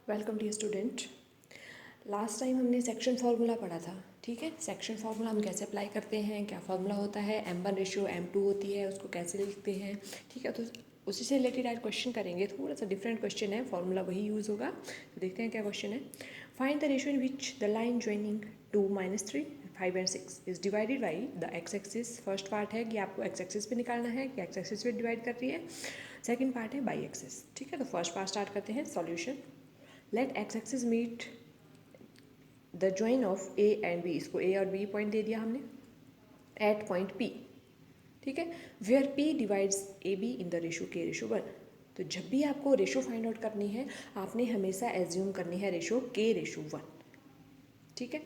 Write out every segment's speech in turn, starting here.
Welcome dear student. Last time हमने section formula पढ़ा था। ठीक है, सेक्शन फार्मूला हम कैसे अप्लाई करते हैं, क्या फार्मूला होता है, m1/m2 होती है, उसको कैसे लिखते हैं। ठीक है, तो उसी से रिलेटेड आज क्वेश्चन करेंगे। थोड़ा सा डिफरेंट क्वेश्चन है, फार्मूला वही यूज़ होगा। तो देखते हैं क्या क्वेश्चन है। Find the ratio in which the line joining 2, -3, 5 and 6 is divided by the x axis. First part है कि आपको एक्स एक्सिस पे निकालना है कि एक्स एक्सिस पे डिवाइड कर रही है। सेकेंड पार्ट है बाई एक्सिस। ठीक है, तो फर्स्ट पार्ट स्टार्ट करते हैं। Solution, let x axis meet the join of A and B. इसको ए और बी पॉइंट दे दिया हमने एट पॉइंट पी। ठीक है, where P divides A B in the ratio k/1। तो जब भी आपको रेशो फाइंड आउट करनी है, आपने हमेशा एज्यूम करनी है रेशो k/1। ठीक है,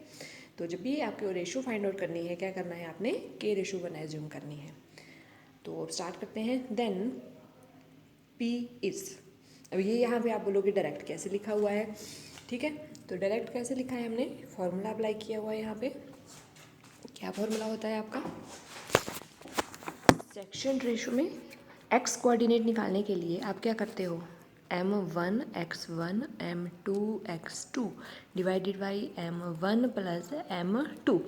तो जब भी आपको रेशो फाइंड आउट करनी है, क्या करना है, आपने k/1 एज्यूम करनी है। तो अब स्टार्ट करते हैं। देन p इज, अब ये यहाँ पे आप बोलोगे डायरेक्ट कैसे लिखा हुआ है। ठीक है, तो डायरेक्ट कैसे लिखा है, हमने फॉर्मूला अप्लाई किया हुआ है। यहाँ पे क्या फॉर्मूला होता है आपका, सेक्शन रेशो में एक्स कोऑर्डिनेट निकालने के लिए आप क्या करते हो, m1 x1 m2 x2 divided by m1 plus m2।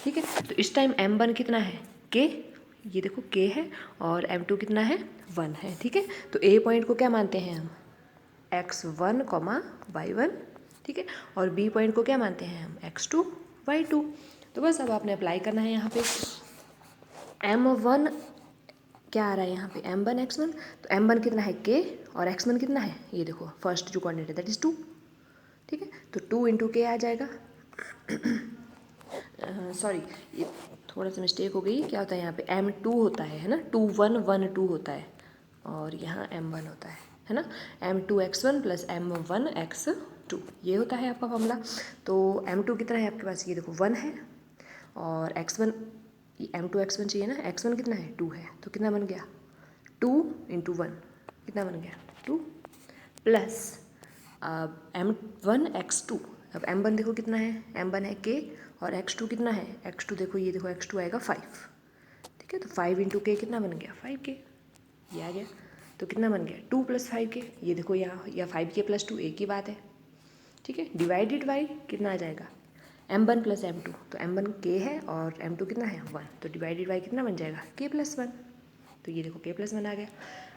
ठीक है, तो इस टाइम m1 कितना है, k, ये देखो k है, और m2 कितना है, 1 है। ठीक है, तो a पॉइंट को क्या मानते हैं हम, x1, y1। ठीक है, और b पॉइंट को क्या मानते हैं हम, x2, y2। तो बस अब आपने अप्लाई करना है यहाँ पे। m1 क्या आ रहा है यहाँ पे, m1 x1, तो m1 कितना है k, और x1 कितना है, ये देखो फर्स्ट जो कोऑर्डिनेट है दैट इज 2। ठीक है, तो 2 इंटू के आ जाएगा। सॉरी, ये थोड़ा सा मिस्टेक हो गई। क्या होता है यहाँ पे, m2 होता है ना, 2 1 1 2 होता है, और यहाँ m1 होता है ना, m2 x1 plus m1 x2, ये होता है आपका फॉर्मूला। तो m2 कितना है आपके पास, ये देखो 1 है, और x1, m2 x1 चाहिए ना, x1 कितना है, 2 है, तो कितना बन गया, 2 इंटू 1 कितना बन गया, 2 प्लस m1 x2। अब m1 देखो कितना है, m1 है k, और x2 कितना है, x2 देखो, ये देखो x2 आएगा 5। ठीक है, तो 5 इंटू के कितना बन गया, 5k, ये आ गया। तो कितना बन गया, 2 + 5k, ये देखो यहाँ, या 5k + 2 एक ही बात है। ठीक है, डिवाइडेड बाई कितना आ जाएगा, m1 + m2, तो m1 k है और m2 कितना है, 1, तो डिवाइडेड बाई कितना बन जाएगा, k + 1। तो ये देखो k + 1 आ गया।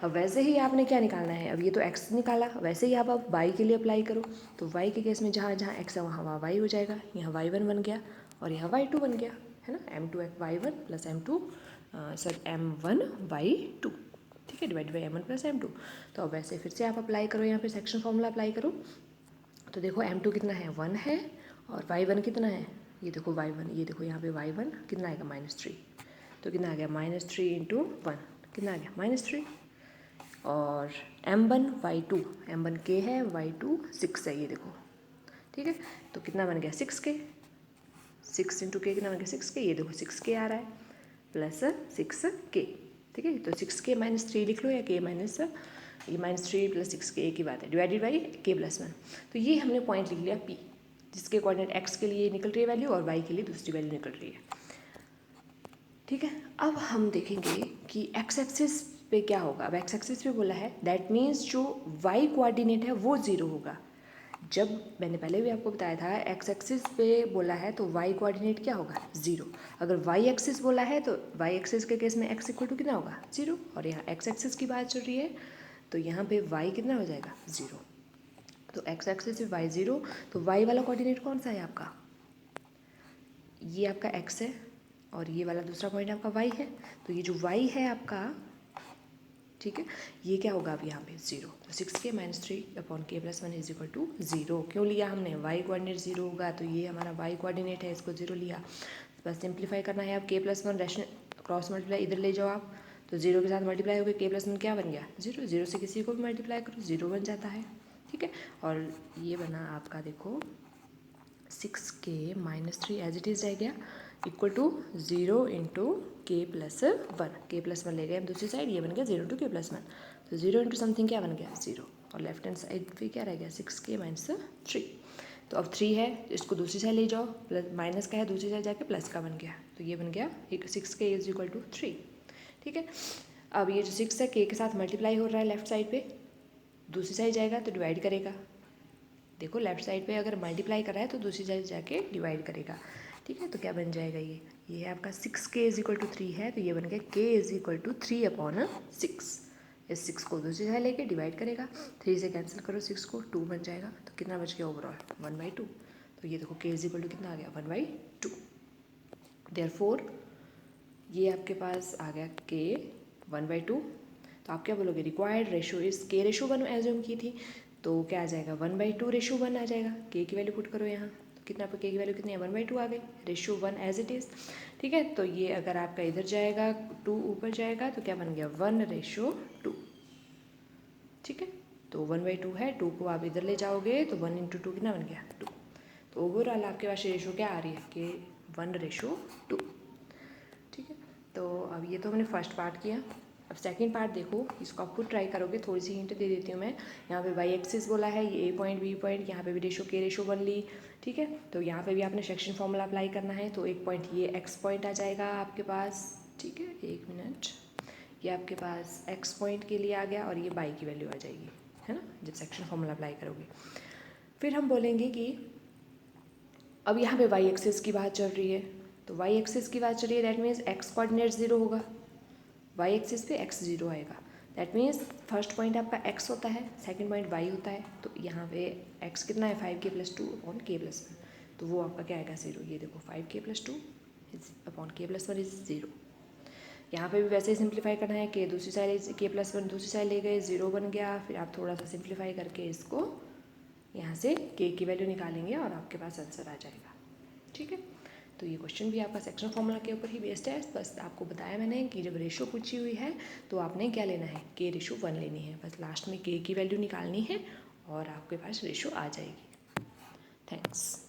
अब वैसे ही आपने क्या निकालना है, अब ये तो x निकाला, वैसे ही आप y के लिए अप्लाई करो। तो y के केस में जहाँ जहाँ x है वहाँ y हो जाएगा, यहाँ y1 बन गया और यहाँ y2 बन गया, है ना, m2 y1 plus m2 m1 y2। ठीक है, divided by m1 plus m2। तो अब वैसे फिर से आप अप्लाई करो, यहाँ पे सेक्शन फॉर्मूला अप्लाई करो। तो देखो m2 कितना है, 1 है, और y1 कितना है, ये देखो y1, ये देखो यहाँ पे y1 कितना आएगा, -3। तो कितना आ गया, -3 इंटू 1 कितना आ गया, -3। और m1 y2, m1 k है, y2 6 है, ये देखो। ठीक है, तो कितना बन गया, 6k, 6 इंटू के कितना बन गया, 6k, ये देखो 6k आ रहा है, प्लस 6k। ठीक है, तो 6k -3 लिख लो, या k माइनस, ये -3 + 6k एक ही बात है, डिवाइडेड बाई k + 1। तो ये हमने पॉइंट लिख लिया p, जिसके कोऑर्डिनेट x के लिए निकल रही है वैल्यू, और y के लिए दूसरी वैल्यू निकल रही है। ठीक है, अब हम देखेंगे कि x एक्सिस पे क्या होगा। अब x एक्सिस पे बोला है, दैट मीन्स जो y कोऑर्डिनेट है वो 0 होगा। जब मैंने पहले भी आपको बताया था, x एक्सिस पे बोला है तो y कोऑर्डिनेट क्या होगा, 0। अगर y एक्सिस बोला है तो y एक्सिस के केस में x = कितना होगा, 0, और यहाँ x एक्सिस की बात चल रही है, तो यहाँ पे y कितना हो जाएगा, 0। तो x एक्सिस पे y 0, तो y वाला कोऑर्डिनेट कौन सा है आपका, ये आपका x है, और ये वाला दूसरा पॉइंट आपका y है। तो ये जो y है आपका, ठीक है, ये क्या होगा अब यहाँ पे, 0। तो 6k - 3/k + 1 = 0। क्यों लिया हमने, y कोऑर्डिनेट 0 होगा, तो ये हमारा y कोऑर्डिनेट है, इसको 0 लिया। बस सिंप्लीफाई करना है। अब k + 1 रैशनल क्रॉस मल्टीप्लाई इधर ले जाओ आप, तो 0 के साथ मल्टीप्लाई हो गया, k + 1 क्या बन गया, 0। 0 से किसी को भी मल्टीप्लाई करो 0 बन जाता है। ठीक है, और ये बना आपका देखो 6k - 3 एज इट इज़ रह गया, equal to 0 into k + 1। k + 1 ले गए हम दूसरी साइड, ये बन गया 0 × k + 1। तो 0 इंटू समथिंग क्या बन गया, 0, और लेफ्ट हैंड साइड पे क्या रह गया, 6k - 3। तो अब 3 है, इसको दूसरी साइड ले जाओ, प्लस माइनस का है, दूसरी साइड जाके प्लस का बन गया, तो ये बन गया 6k = 3। ठीक है, अब ये जो 6 है k के साथ मल्टीप्लाई हो रहा है लेफ्ट साइड पे, दूसरी साइड जाएगा तो डिवाइड करेगा, देखो लेफ्ट साइड पे अगर मल्टीप्लाई कर रहा है तो दूसरी साइड जाके डिवाइड करेगा, ठीक है। तो क्या बन जाएगा, ये है आपका 6k इज इक्वल टू 3 है, तो ये बन गया k इज इक्वल टू 3/6। इस 6 को दूसरी साइड लेके डिवाइड करेगा, 3 से कैंसिल करो 6 को, 2 बन जाएगा। तो कितना बच गया ओवरऑल 1/2। तो ये देखो k इज इक्वल टू कितना आ गया 1/2। देयरफॉर ये आपके पास आ गया k 1/2। तो आप क्या बोलोगे, required ratio is k ratio 1 assume की थी, तो क्या आ जाएगा 1/2 रेशो 1 आ जाएगा। k की वैल्यू पुट करो यहाँ, तो कितना पे k की वैल्यू कितनी है 1/2 आ गई, रेशो 1 एज इट इज़, ठीक है। तो ये अगर आपका इधर जाएगा 2 ऊपर जाएगा तो क्या बन गया 1/2, ठीक है। तो 1/2 है, 2 को आप इधर ले जाओगे तो 1 × 2 कितना बन गया 2। तो ओवरऑल आपके पास रेशो क्या आ रही है कि 1/2, ठीक है। तो अब ये तो हमने फर्स्ट पार्ट किया। अब सेकंड पार्ट देखो, इसको आप खुद ट्राई करोगे, थोड़ी सी हिंट दे देती हूँ मैं। यहाँ पे वाई एक्सिस बोला है, ये ए पॉइंट बी पॉइंट, यहाँ पे भी रेशो k रेशो 1 ली, ठीक है। तो यहाँ पे भी आपने सेक्शन फॉर्मूला अप्लाई करना है, तो एक पॉइंट ये एक्स पॉइंट आ जाएगा आपके पास, ठीक है। एक मिनट, ये आपके पास एक्स पॉइंट के लिए आ गया और ये बाई की वैल्यू आ जाएगी, है ना, जब सेक्शन फॉर्मूला अप्लाई करोगे। फिर हम बोलेंगे कि अब यहाँ पे वाई एक्सिस की बात चल रही है, तो वाई एक्सिस की बात चल रही है, दैट मीन्स एक्स कोऑर्डिनेट 0 होगा, वाई एक्सिस पे x 0 आएगा। दैट मीन्स फर्स्ट पॉइंट आपका x होता है, सेकंड पॉइंट y होता है, तो यहाँ पे x कितना है 5k+2/k+1, तो वो आपका क्या आएगा 0। ये देखो 5k+2/k+1 इज 0। यहाँ पे भी वैसे ही सिंप्लीफाई करना है, k दूसरी साइड k+1 दूसरी साइड ले गए 0 बन गया, फिर आप थोड़ा सा सिंप्लीफाई करके इसको यहाँ से k की वैल्यू निकालेंगे और आपके पास आंसर आ जाएगा, ठीक है। तो ये क्वेश्चन भी आपका सेक्शन फॉर्मूला के ऊपर ही बेस्ड है। बस आपको बताया मैंने कि जब रेशो पूछी हुई है तो आपने क्या लेना है, k रेशो 1 लेनी है, बस लास्ट में k की वैल्यू निकालनी है और आपके पास रेशो आ जाएगी। थैंक्स।